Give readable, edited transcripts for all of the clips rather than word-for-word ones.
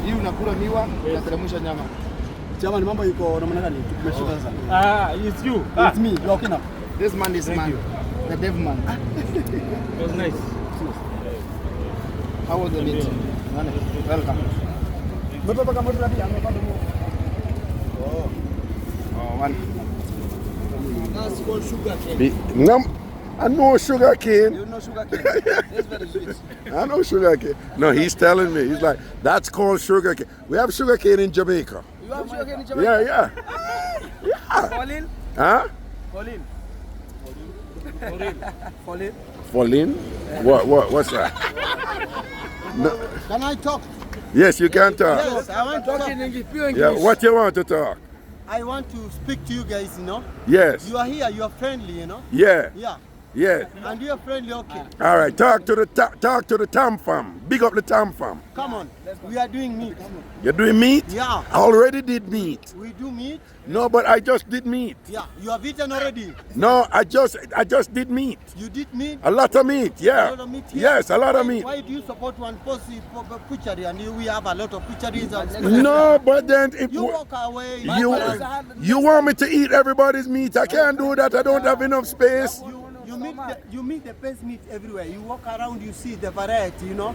Hii unakula miwa na teremsha nyama. Jamani mambo yuko namna gani? Tumeshuka sasa. It's you. It's me. You're okay now. This man is man. The dev man. It was nice. How was the meet? Welcome. Oh, one. That's called sugar cane. I know sugar cane. You know sugar cane? It's very sweet. I know sugar cane. No, he's telling me. He's like, that's called sugar cane. We have sugar cane in Jamaica. You have sugar cane in Jamaica? Yeah. Yeah. Colin? Huh? Colin. Falling? What's that? No. Can I talk? Yes, you can talk. Yes, I want to talk in English, pure English. Yeah, what you want to talk? I want to speak to you guys, you know. Yes. You are here, you are friendly, you know. Yeah. Yeah. Yeah. And you are friendly, okay. All right, talk to the TamFam. Big up the TamFam. Come on, we are doing meat. You're doing meat? Yeah. I already did meat. We do meat. No, but I just did meat. Yeah. You have eaten already. No, I just did meat. You did meat. A lot of meat, yeah. A lot of meat here. Yes, a lot of meat. Why do you support one butchery and we have a lot of butcheries? No, but then if You walk away. you want me to eat everybody's meat, I can't do that. I don't have enough space. You meet the best meat everywhere. You walk around, you see the variety, you know.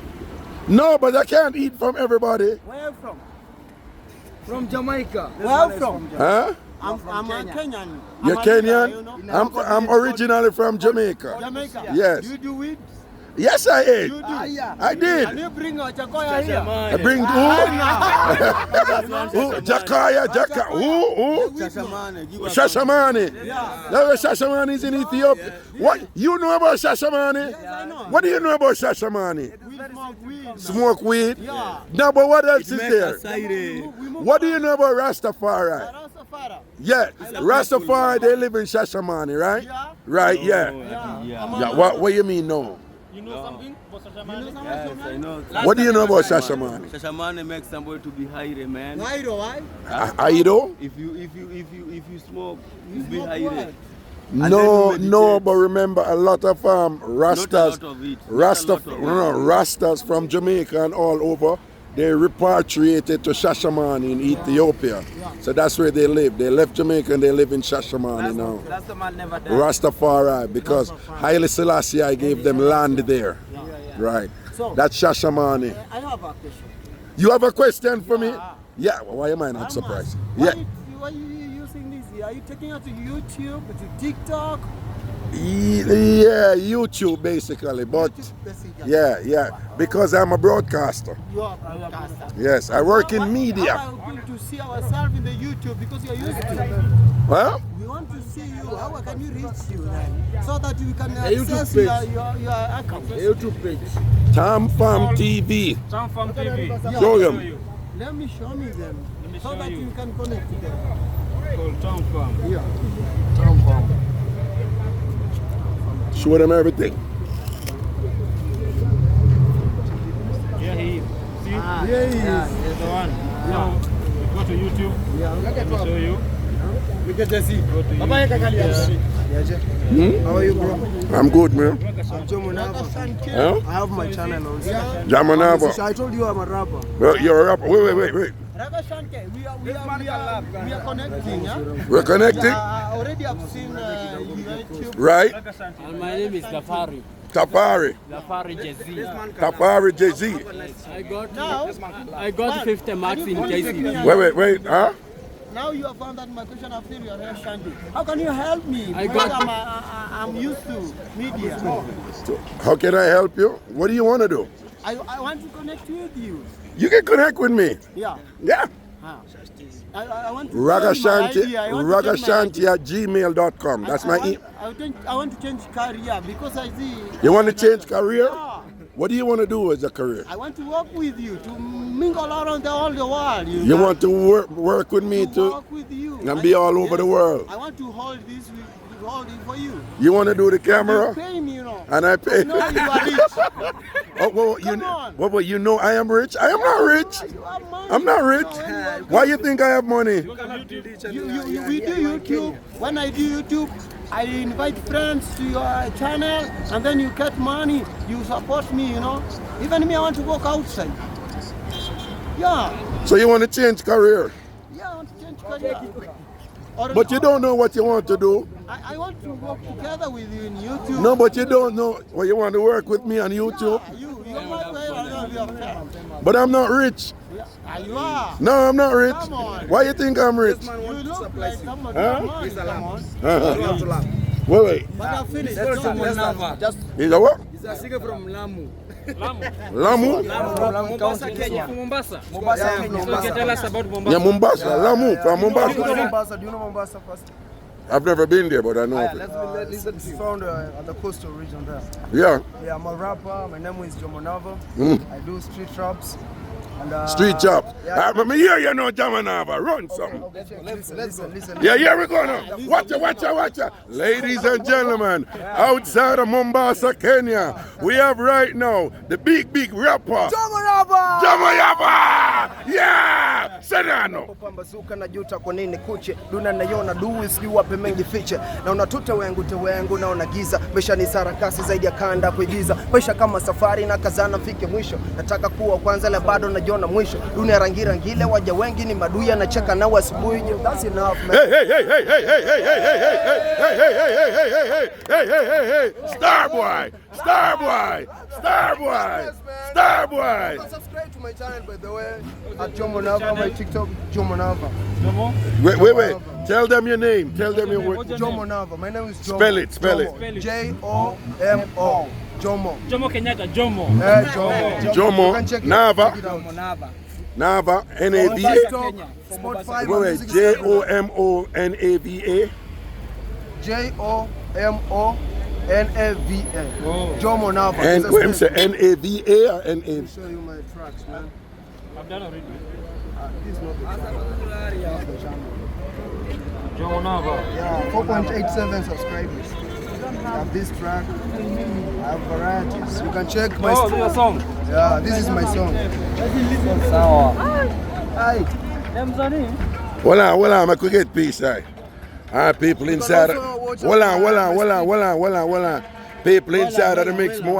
No, but I can't eat from everybody. Where are you from? From Jamaica. Where are you from? Huh? I'm a Kenyan. You're I'm Kenyan? You know? I'm originally from Jamaica. Jamaica? Yes. Do you do it? Yes, I ate. You do? I did. Can you bring a chakoya here? I bring who? Jakaya, who? Shashamane. Shashamane is in Ethiopia. What? You know about Shashamane? Yes, I know. What do you know about Shashamane? We smoke weed. Smoke weed? Yeah. No, but what else is there? We move What do you know about Rastafari? Rastafari. Yeah, Rastafari, they live in Shashamane, right? Yeah. Right, yeah. Yeah. What do you mean, no? You know something about Shashamane? Yes, I know. What do you know about Shashamane? Shashamane makes somebody to be higher, man. Why? Aido? If you smoke, you be smoke higher. what? No, but remember a lot of Rastas, Not a lot of it. Rastas from Jamaica and all over, they repatriated to Shashamane in Ethiopia. So that's where they live. They left Jamaica and they live in Shashamane now. That's the man never died. Rastafari, because Haile Selassie gave them land there. Right. So, That's Shashamane. I have a question. You have a question for me? Yeah, why am I not surprised? Yeah. Why are you using this? Are you taking it to YouTube, to TikTok? Yeah, YouTube basically, but Basically. yeah, because I'm a broadcaster. You are a broadcaster. Yes, I work in media. How are we going to see ourselves in the YouTube because you're used to it? Well, We want to see you. How can you reach you then? So that we can access your account. YouTube page. TamFam TV. TamFam TV. Show them. Let me show me them. me So show that you. you can connect to them. Called TamFam. Yeah. Show them everything. Yeah, he is. See? Yeah, he is. The one. Now, go to YouTube. Let me show you. Look at the seat. Go to Baba YouTube. Yaka How are you, bro? I'm good, man. I'm Jomunaba. Huh? I have my channel also. Jamanaba. I told you I'm a rapper. Well, you're a rapper. Wait. Ragashanti, we are connecting. Huh? We're connecting? Already I've seen YouTube. Right? And my name is Dafari. Tapari. Dafari Jazzy. Tapari JZ. I got 50 marks in JC. Wait. Huh? Now you have found that my question after you are Ragashanti. How can you help me? I Because got- I'm used to media. How can I help you? What do you want to do? I want to connect with you. You can connect with me. Yeah. Yeah. I want to Ragashanti at gmail.com. That's my email. I want to change career because I see. You want to change career? Yeah. What do you want to do as a career? I want to work with you to mingle around all the world. You want to work with me to work with you and be all over the world? I want to hold this, hold it for you. You want to do the camera? You pay me, you know. And I pay. No, you are rich. Well, you know I am rich. I am not rich. You have money. I'm not rich. Why you think I have money? We do YouTube. When I do YouTube, I invite friends to your channel, and then you get money, you support me, you know. Even me, I want to work outside. Yeah. So you want to change career? Yeah, I want to change career. But you don't know what you want to do. I want to work together with you in YouTube. No, but you don't know. Well, you want to work with me on YouTube? Yeah, you're not very well. But I'm not rich. Yeah, you are. No, I'm not rich. Come on. Why you think I'm rich? You look like somebody. Huh? Come on. Wait. But I finished. Just He's a what? He's a singer from Lamu. Lamu? Mombasa, Kenya. From Mombasa. Mombasa, Kenya. So you can tell us about Mombasa. Yeah, Mombasa. Lamu from Mombasa. Do you know Mombasa first? I've never been there, but I know of it. It's found at the coastal region there. Yeah. Yeah, I'm a rapper. My name is Jomonava. I do street raps. And, Street chop. Yeah. Let me hear you know, Jamanava. Run some. Listen. Yeah, here we go now. Watch out. Ladies and gentlemen, outside of Mombasa, Kenya, we have right now the big rapper. Jamanava! Yeah! Senano. Pambazuka na juta kwa nini kuche duna naiona dui sijui wape mengi fiche na unatuta wengu na unagiza maisha ni sarakasi zaidi ya kanda kuigiza maisha kama safari na kazana mfike mwisho nataka kuwa kwanza la bado najiona mwisho dunia rangile waja wengi ni maduya na cheka nao asubuhi. That's enough, man. Hey. Starboy. Subscribe to my channel, by the way, at Jomonava, my TikTok, Jomonava. Wait. Tell them your name. Tell them your word. Jomonava. My name is Jomo. Spell it. Jomo. Jomo. Jomo Kenyatta, Jomo. Jomo. Nava. Nava. N-A-V-A. Spotify. Wait. J-O-M-O-N-A-V-A. J-O-M-O-N-A-V-A. Jomo Nava. And when you say N-A-V-A or N-A-V? I'll show you my tracks, man. I've done already. This is not the channel. Jomo Nava. Yeah, 4.87 subscribers. I have this track. I have varieties. You can check my your song. Yeah, this is my song. Sawa. Hi. Hold on, I could get peace, right? People inside. Hold on. People inside of the mix. Hold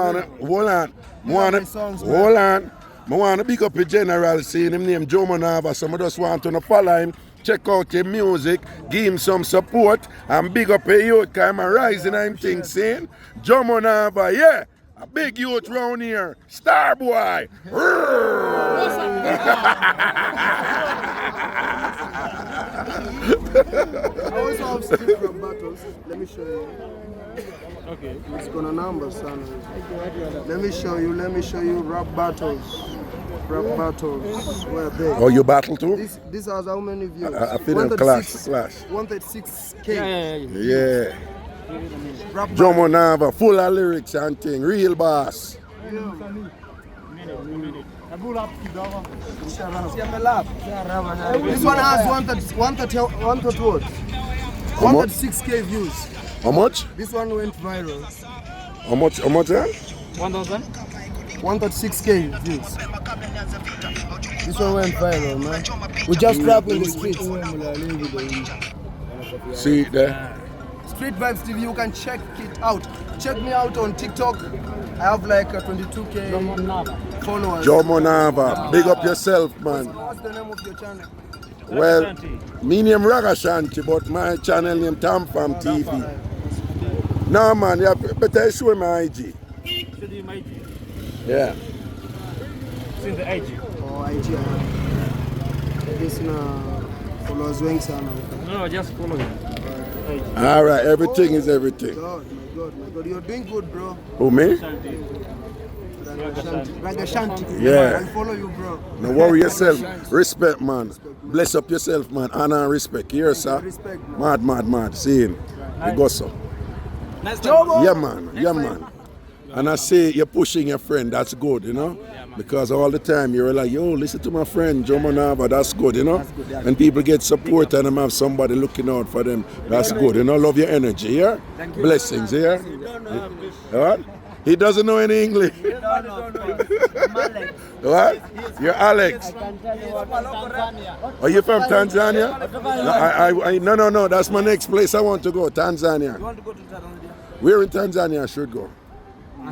on. I want to big up a general, seeing him named Jomo Nava. So I just want to follow him, check out his music, give him some support, and big up a youth, because I'm rising I'm thing saying. Jomo Nava, yeah. A big youth round here. Star boy. I also have street rap battles. Let me show you. Okay. It's gonna number, son. Let me show you rap battles. Where are they? Oh, you battle too? This has how many views? I feel in class. 136K. Yeah. Rap Jomo Nava, full of lyrics and thing. Real boss. This one has 136K views. How much? This one went viral. How much? 1,000? 136K views. This one went viral, man. We just rap in the streets. See there? Street Vibes TV, you can check it out. Check me out on TikTok. I have like 22K followers. Jomo Nava, big up yourself, man. What's the name of your channel? Well, me name Ragashanti, but my channel name TamFam TV. No, man, you better show my IG. Should you my IG? Yeah. It's in the IG. Oh, IG. This followers wing sana. No, just follow him. All right, everything is everything. My God. You're doing good, bro. Who, me? Ragashanti. Yeah. I'll follow you, bro. No worry yourself. Respect, man. Bless up yourself, man. Honor and respect. Here, sir. Respect, man. Mad. See him. You go so. Nice Yeah, man. And I say you're pushing your friend. That's good, you know? Because all the time you're like, yo, listen to my friend Jomo Nava. That's good, you know? And people get support and them have somebody looking out for them. That's good, you know? Love your energy, yeah? Blessings, yeah? All right? He doesn't know any English. What? You're Alex. Are you from Tanzania? No. That's my next place I want to go. Tanzania. You want to go to Tanzania? Where in Tanzania I should go?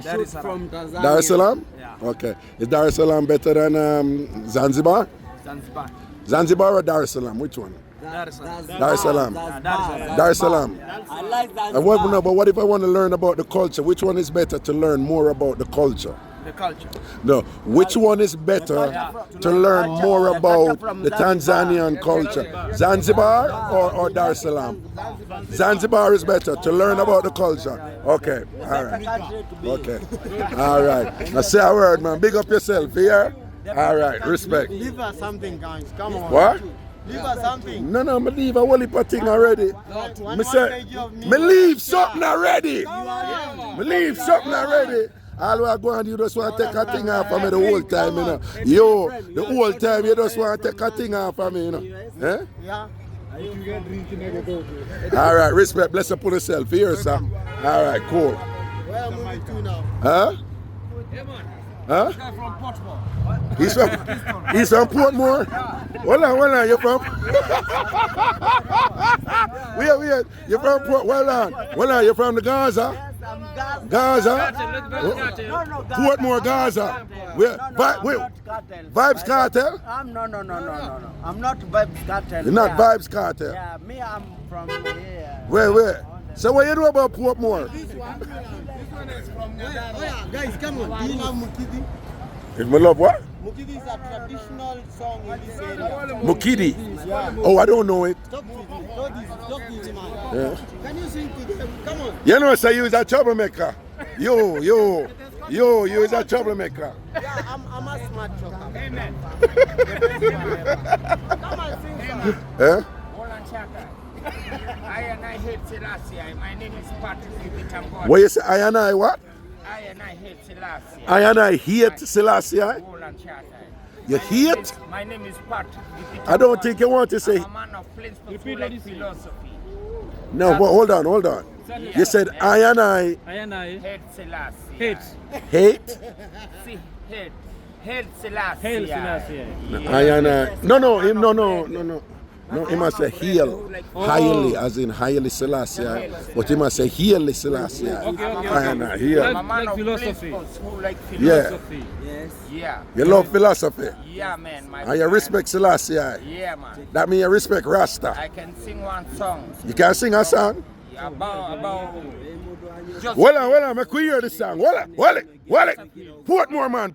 That is from Tanzania. Dar es Salaam? Yeah. Okay. Is Dar es Salaam better than Zanzibar? Zanzibar. Zanzibar or Dar es Salaam? Which one? Dar es Salaam. Dar es Salaam. Dar es Salaam. I like that. And what if I want to learn about the culture? Which one is better to learn more about the culture? The culture. No, which one is better to learn more about the Tanzanian culture? Zanzibar or Dar es Salaam? Zanzibar is better to learn about the culture. Okay, all right. Okay, all right. Now say a word, man. Big up yourself here. All right, respect. Leave us something, guys. Come on. What? Leave us something. No, me leave a whole heap of thing already. Me say, me leave something already. Me leave something already. All I go and you just want to take a thing off of me the whole time, you know. Yo, the whole time you just want to take a thing off of me, you know. Eh? Yeah. All right, respect. Bless up on yourself. Here, sir. All right, cool. Where are we moving to now? Huh? Huh? He's from Portmore. Hold on, you from? Wait. You from Port? Hold on, you from the Gaza? Gaza? Portmore, Gaza. Vibes Cartel? No. I'm not Vibes Cartel. You're not Vibes Cartel? Yeah, me, I'm from here. Where? So what you know about Portmore? Guys, come on. Do you love Mukidi? If my love what? Mukidi is a traditional song in this area. Mukidi? Yeah. Oh, I don't know it. Talk easy, man. Yeah. Can you sing to them? Come on. You know, so you is a troublemaker. You is a troublemaker. Yeah, I'm a smart choker. Amen. Come on, sing some. Eh? I hate Selassie. My name is Patrick with Tambourine. What you say? I and I what? I hate Selassie. I and I hate Selassie. You hate? My name is Patrick with I don't think you want to say. I'm a man of principle like philosophy. No, but hold on. You said I and I Hate Selassie. Hate. hate. See, hate Selassie. Hail Selassie. I and I. No. No, he must say heal. Highly, as in highly Selassie. But he must say heal Selassie. Okay. I and I heal. I'm a man Like of philosophy. principles who like Yeah. philosophy. Yes. Yeah. You love philosophy. Yeah, man. My And you respect Selassie. Yeah, man. That means you respect Rasta. I can sing one song You can sing a song? about just Well on, make we hear the song. Well it. Portmore, man.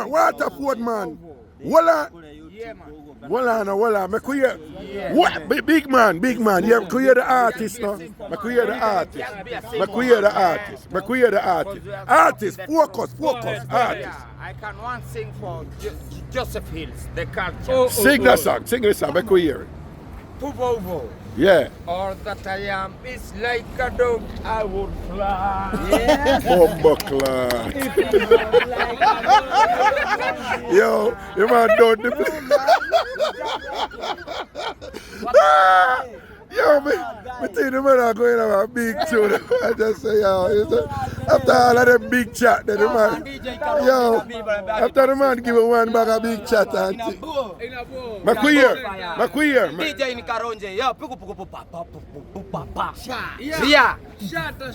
What a Port, man. Well on. yeah, man. Well on, make we hear. What? Big man. Yeah, make we hear the artist, no? Make we hear the artist. Artist, focus, artist. Yeah, I can one sing for Joseph Hills, the culture. Sing the song, make we hear it. Puvovo. Yeah. All that I am is like a dog, I would fly. Yeah. Bumbleclad. Yo, you man don't the Yo, me think the man are going to have a big tune. I just say, yo, after all of them big chat, then the man, yo, after the man give one bag of big chat, and Makuyer. DJ ni Karonje. Yo, puku pa. Yeah. Shata.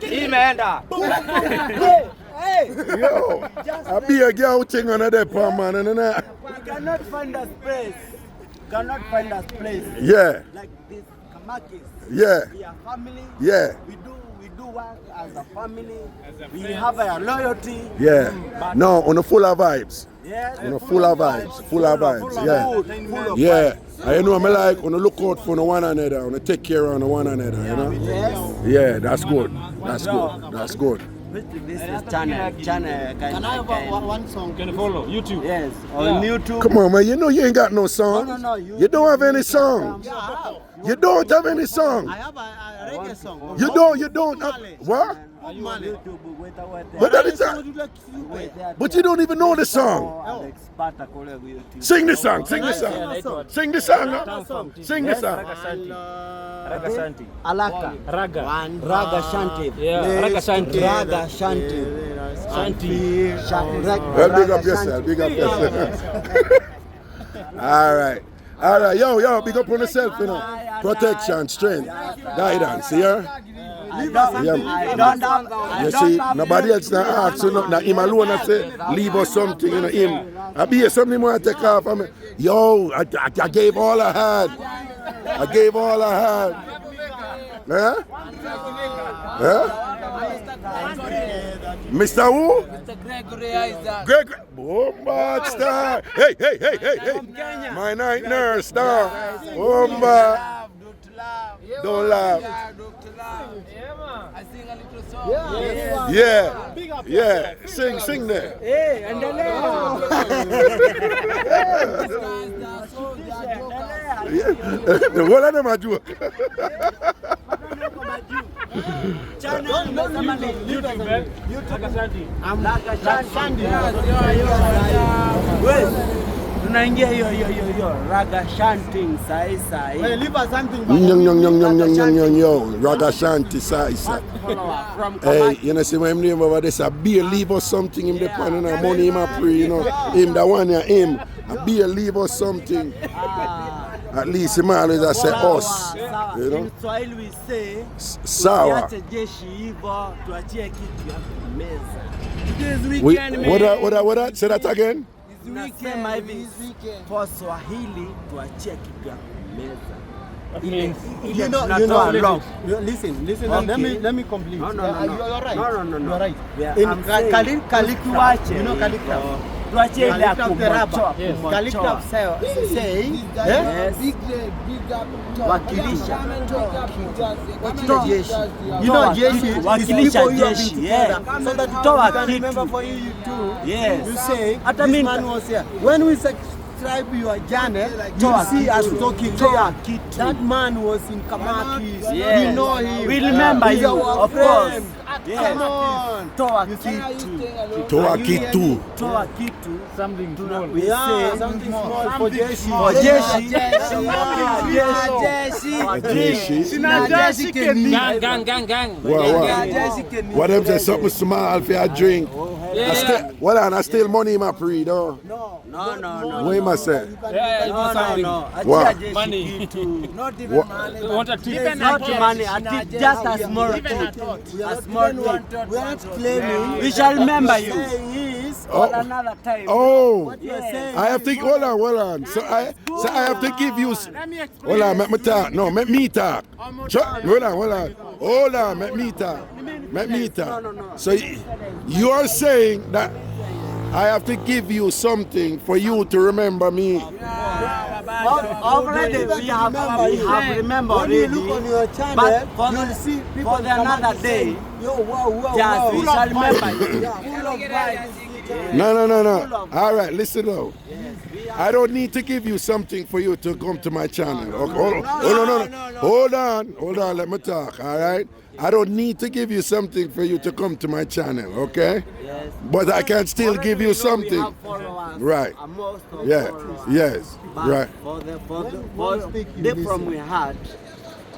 Imeenda. Yo, I be a girl thing on the palm, man, and We cannot find a place. yeah, Like this Kamakis. yeah, We are family. yeah, We do work as a family. We have a loyalty. yeah. No, on the full of vibes. Yes. On the full of vibes, yeah. I know me like on look out for one another, on take care of one another, you know. Yes. Yeah, that's good. This is channel. Can I have one song? Can you follow? YouTube. Yes. On YouTube. Come on, man. You know you ain't got no song. No. You don't have any song. Yeah, I have. You don't have any song. I have a reggae song. You don't have, what? Mali. But that is but you don't even know the song. Sing the song, sing the song. Sing the song. Sing the song. Ragashanti. Alaka. Raga. Ragashanti. Yeah, Ragashanti. Ragashanti. Shanti. Well, big up yourself, big up yourself. All right. All right, yo, big up on yourself, you know. Protection, strength, guidance, yeah? You see, nobody else not ask you, not him alone I say, leave us something, you know, him. I be something more I take off of me. Yo, I gave all I had. I gave all I had. Huh? Huh? Mr. who? Mr. Gregory Isaac. Gregory. Bomba star. Hey. My night nurse star. Bomba. Don't laugh. I sing a little song. Yeah. Sing there. Hey, and What are them a joke? tunaingia hiyo Ragashanti sai. Well, leave us something. Yo, Ragashanti sai. Hey, you know, see my name over there, say, beer leave us something, him depending on money, him a pray, you know. Him the one, him, a beer leave us something. At least him always I say us, you know. In Swahili we say, Sawa. jeshi hivyo, tuachie kitu ya meza. What? Say that again. Nasema hivi, kwa Swahili tuachie kitu ya meza. You know, listen. Okay. Let me complete. No. You're right. No. You're right. Yeah, In I'm saying, calligraph, you know calligraph. tuachie ile ya kumochoa. Calligraph say, wakilisha. Toa jeshi. You know jeshi, wakilisha jeshi. Yeah. So that Toa can kitu. remember for you too. Yes. You say, Hata this mimi man was here. When we subscribe your journey, you see us talking there. That man was in Kamaki. Yes. We know him. We remember He's you, our of friend. course. Yes. Come on. Toa You kitu. Toa kitu. Toa kitu. Something small. We Yeah, say something small for jeshi. for jeshi. Gang. What them say something small for a drink? I still money in my pre though. No. What am I say? No. What? Achia jeshi Money. kitu. Not even What? money. Want a tip? It's not money. Just a small Even a thing. thought. We are A not small claiming. thing. We are not claiming. We shall remember you. Saying is, On another time. Oh, you are saying. I have to hold on. So I have to give you. Hold on, let me talk. No, let me talk. Hold on, let me talk. So you are saying that I have to give you something for you to remember me. Already we have remembered When you already. look on your channel, But you will see people for the another day, wow. just we shall remember you. Full of vibes. No. All right, listen now. I don't need to give you something for you to come to my channel. Okay? Hold on, let me talk, all right? I don't need to give you something for you to come to my channel, okay? Yes. But I can still give you something. We have followers. Right. Most of Yeah, followers. yes, But right. for the speak, you day listen. from we had,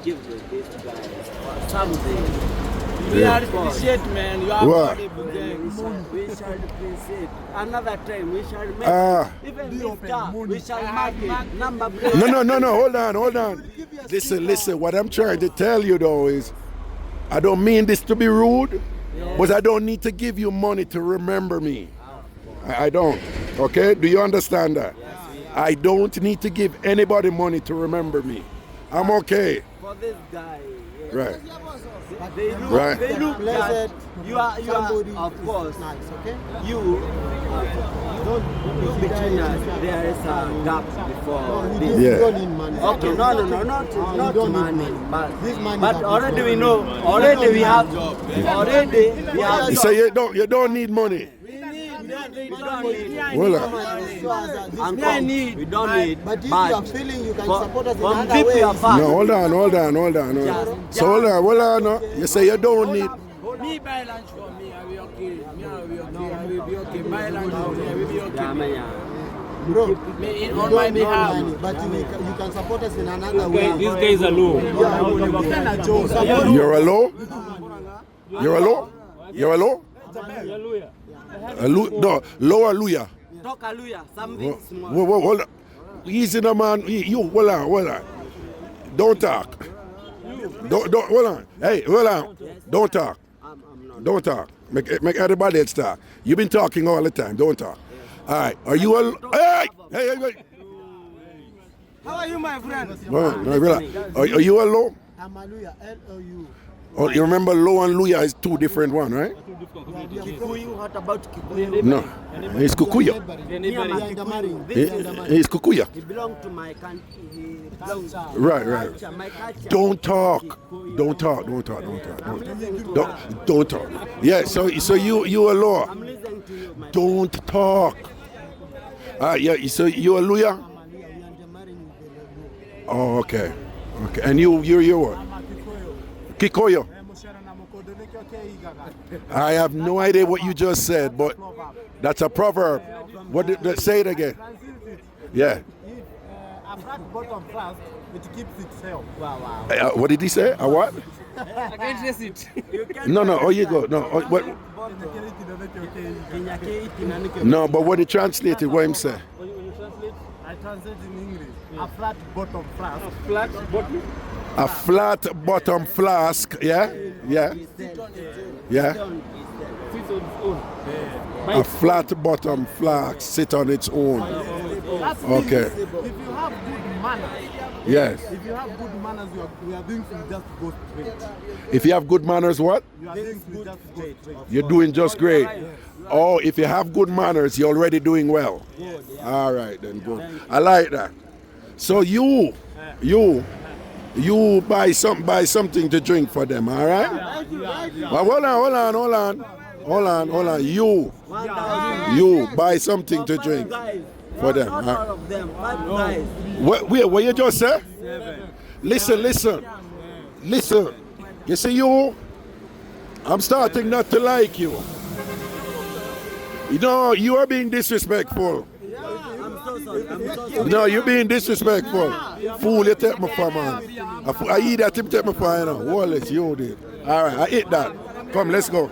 give this guys something. We appreciate, man. You are What? We shall appreciate. Another time we shall make even this car, we shall mark it. Number plate. No, hold on. Listen, what I'm trying to tell you though is, I don't mean this to be rude, but I don't need to give you money to remember me. I don't, okay? Do you understand that? I don't need to give anybody money to remember me. I'm okay. For this guy. Right. They look, Right. They look Blessed. you are of course. Nice, okay? You between us, there is a gap before this. Yeah. Don't need money. Okay, no, not don't need money, This money but is already we know, already we have. You say you don't need money. Well, We don't need. But if you are feeling you can support us in from other deep ways, your heart. no, hold on. So hold on. No. You say you don't need. Me buy lunch for me, I will be okay. Me, I will be okay. I will be okay. Buy lunch for me, I will be okay. Bro, Me you on don't my make behalf. money, but you can support us in another way. These guys are low. You're a low? You're a low? You're a low? No, low hallelujah. Talk hallelujah, something small. Whoa, hold on. Easy now, man. You, hold on. Don't talk. Don't, hold on. Hey, hold on. Don't talk. Don't talk. Make everybody else talk. You've been talking all the time. Don't talk. All right. Are you a... Hey. How are you, my friend? No, relax. Are you a low? I'm Hallelujah, L-O-U. Oh, you remember low and luya is two different ones, right? Kikuyu, what about Kikuyu? No. It's Kukuya. It's Kukuya. He belongs to my country. He belongs to Right. my culture. Don't talk. Don't talk. Yeah, so you a law. I'm listening to you, my Don't talk. Yeah, so you a lawyer? Oh, okay. And you're what? Kikoyo. I have no idea what you just said, but that's a proverb. Say it again. Yeah. A flat bottom first, it keeps itself. What did he say? A what? I can't trace it. No. Oh, you go. No. What? No, but what he translated, what him say? I translate in English. A flat bottom first. A flat bottom flask. Yeah. A flat bottom flask sit on its own. Okay. If you have good manners, Yes. if you have good manners, we are doing to just go straight. If you have good manners, what? You are doing to just go straight. You're doing just great. Oh, if you have good manners, you're already doing well. All right, then good. I like that. So you buy something to drink for them, all right? Well, hold on. You buy something to drink for them. Not all of them, 5 guys. What you just said? Listen. You see you? I'm starting not to like you. You know, you are being disrespectful. I'm so sorry. No, you're being disrespectful. Fool, you take me for, man. I eat that, him take me for, you know. Wallace, you did. All right, I eat that. Come, let's go.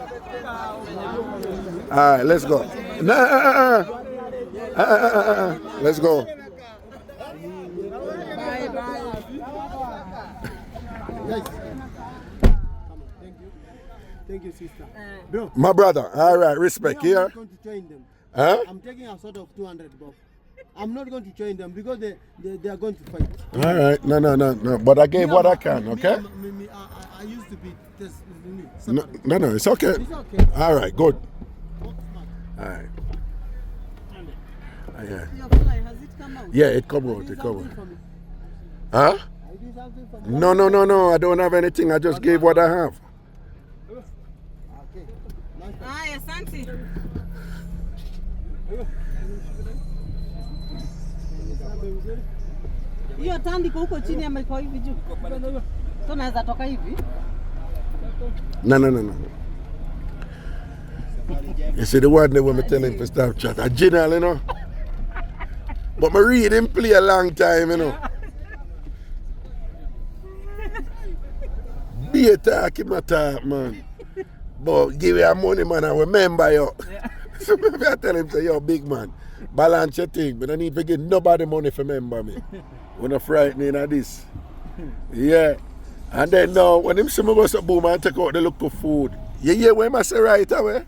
All right, let's go. Let's go. Thank you, sister. Bro, My brother, all right, respect, I'm yeah? not going to join them. Huh? I'm taking a sort of 200 bucks. I'm not going to join them because they are going to fight. All right, no. But I gave what I can, okay? I used to be this. No, it's okay. It's okay. All right, good. All right. Yeah. Your fly, has it come out? Yeah, it come out. Do It come something for out. me. Huh? I do something for me. No. I don't have anything. I just gave what I have. Okay. Nice. Haya, asante. Hiyo tandiko huko chini ama iko hivi juu? So naweza toka hivi? No. You see the one that when me tell him to stop chat. A general, you know. But me read him play a long time, you know. Be a talk, him a talk, man. But give you money, man, and remember you. So maybe I tell him, say, yo, big man, balance your thing. But I need to give nobody money for remember me. When I'm frightened of this. Yeah. And then now, when him see me go to boom and take out the look for food. You hear what I say right away?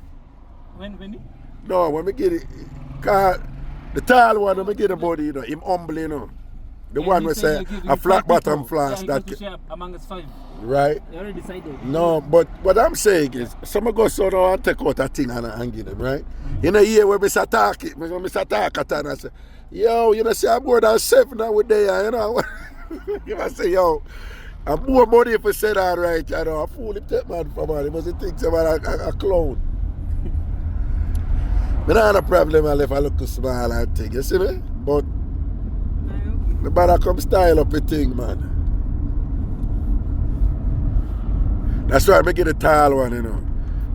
When? No, when we get it, cause the tall one, when we get the body, you know, him humble, you know. The one we say a flat bottom flask. Yeah, that among us 5. Right? You already decided. No, but what I'm saying is, some go so now and take out a thing and give them, right? You know, here when we start talking, when we start talking, I say, yo, you know, say I'm more than 7 now with there, you know. You must say, yo, I'm more money if we say that right, you know. I fool him, take man for man. He must think about a clown. But I have a problem if I look too small and thing, you see me? But the better come style up a thing, man. That's why I get a tall one, you know.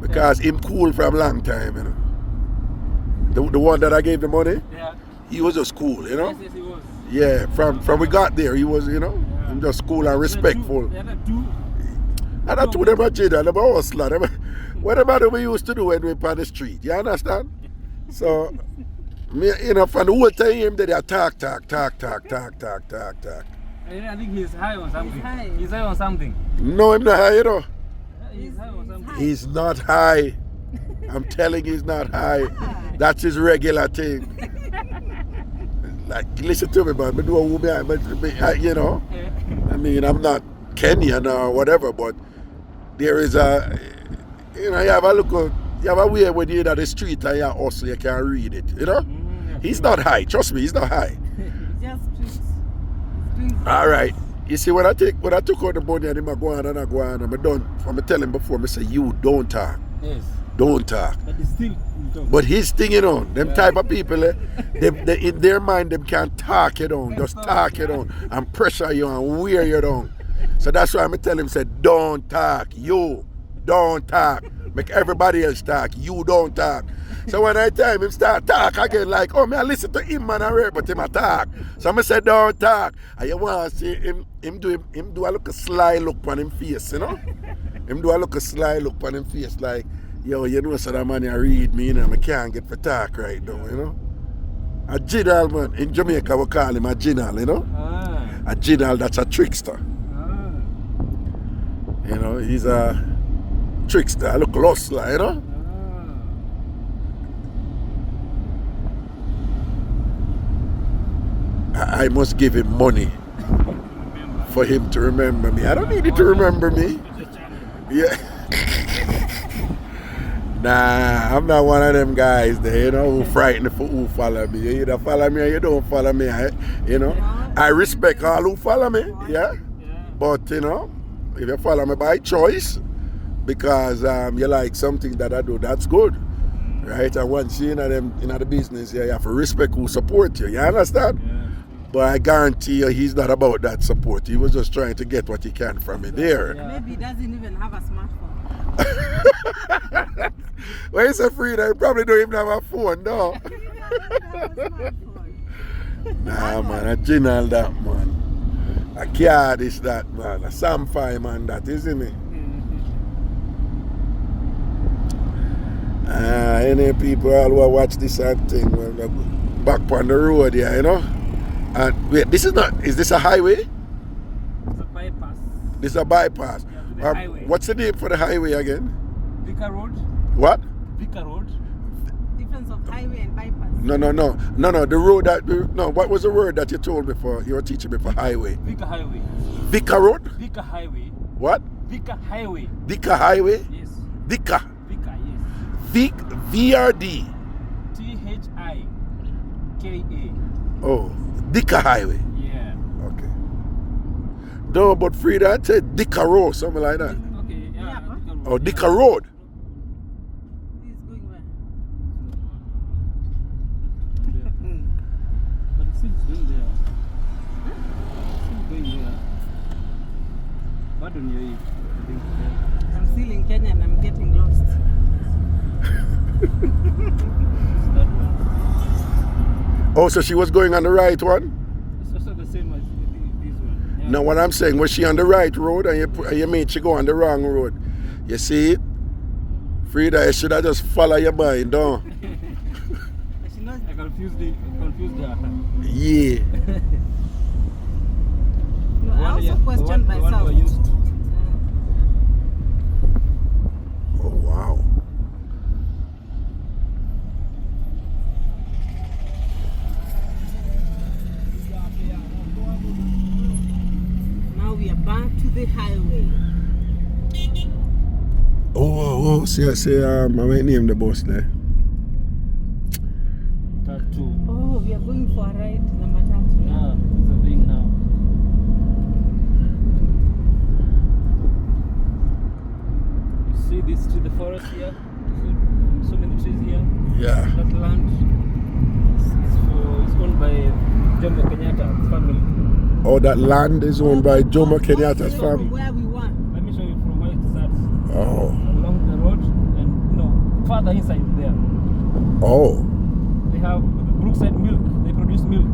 Because him cool from a long time, you know. The one that I gave the money, Yeah. he was just cool, you know. Yes, he was. Yeah, from we got there, he was, you know, him just cool and respectful. The other two. And I told them a jada, them a hustler, them whatever we used to do when we were on the street, you understand? So, me, you know, from the whole time, they talk. I think he's high on something. He's high on something. No, I'm not high, you know. He's high on something. He's not high. I'm telling you, he's not high. That's his regular thing. Like, listen to me, man. Me do a woman, you know. I mean, I'm not Kenyan or whatever, but there is a, you know, you have a way when you're in the street and you hustle, you can read it, you know. He's not high. Trust me, he's not high. Just streets. All right. You see, when I took out the money and I go on, I'm telling him before, I say, you don't talk. Yes. Don't talk. But he's still. But his thing, you know, them type of people, they in their mind, them can't talk you down, just talk you down and pressure you and wear you down. So that's why I'm telling him, say, don't talk. You don't talk. Make everybody else talk. You don't talk. So when I tell him start talk again, like, oh, man, I listen to him, man, I read, but him a talk. So I say, don't talk. And you want to see him do a look a sly look on him face, you know? Him do a look a sly look on him face, like, yo, you know, so that man you read me, you know, I can't get for talk right now, you know? A Jinal, man, in Jamaica we call him a Jinal, you know? A Jinal, that's a trickster. You know, he's a trickster, a look hustler, you know? I must give him money for him to remember me. I don't need him to remember me. Yeah. Nah, I'm not one of them guys there, you know, who frightened for who follow me. You either follow me or you don't follow me, you know. I respect all who follow me, yeah. But, you know, if you follow me by choice, because you like something that I do, that's good. Right? And once you're in the business, yeah, you have to respect who support you. You understand? Yeah. But I guarantee you, he's not about that support. He was just trying to get what he can from me there. Yeah. Maybe he doesn't even have a smartphone. When you say Frida, you probably don't even have a phone, no. Nah, man, a Jinal that, man. A card is that, man. A Samfai, man, that, isn't it? Any people all who watch this thing, well, back on the road, yeah, you know? And wait, this is this a highway? It's a bypass. This is a bypass. Yeah, highway. What's the name for the highway again? Vicar Road. What? Vicar Road. Difference of highway and bypass. No. The road that, no, what was the word that you told me for, you were teaching me for highway? Vicar Highway. Vicar Road? Vicar Highway. What? Vicar Highway. Vicar Highway? Yes. Vicar. Vicar, yes. VRD. THIKA. Oh, Dicker Highway. Yeah. Okay. No, but Frida, I'd say Dicker Road, something like that. Okay, yeah. Oh, Dicker Road. He's going where? But it's still going there. Still going there. Pardon you, I think. I'm still in Kenya and I'm getting lost. Oh, so she was going on the right one? It's also the same as this one. Yeah. No, what I'm saying, was she on the right road and you made she go on the wrong road? You see it? Frida, you should have just follow your mind, don't you? I confused her. Yeah. No, I also questioned myself. Oh, wow. Now we are back to the highway. Oh, see, I might name the bus there. Tattoo. Oh, we are going for a ride, number 2. Yeah, it's a thing now. You see this to the forest here? So many trees here. Yeah. That land it's owned by Jomo Kenyatta's family. Oh, that land is owned by Jomo Kenyatta's From family. where we were. Let me show you from where it starts. Oh. Along the road and further inside there. Oh. They have Brookside milk. They produce milk.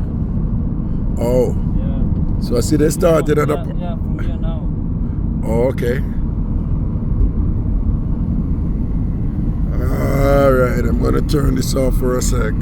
Oh. Yeah. So I see they started at Yeah, from here now. Oh, okay. All right, I'm gonna turn this off for a sec.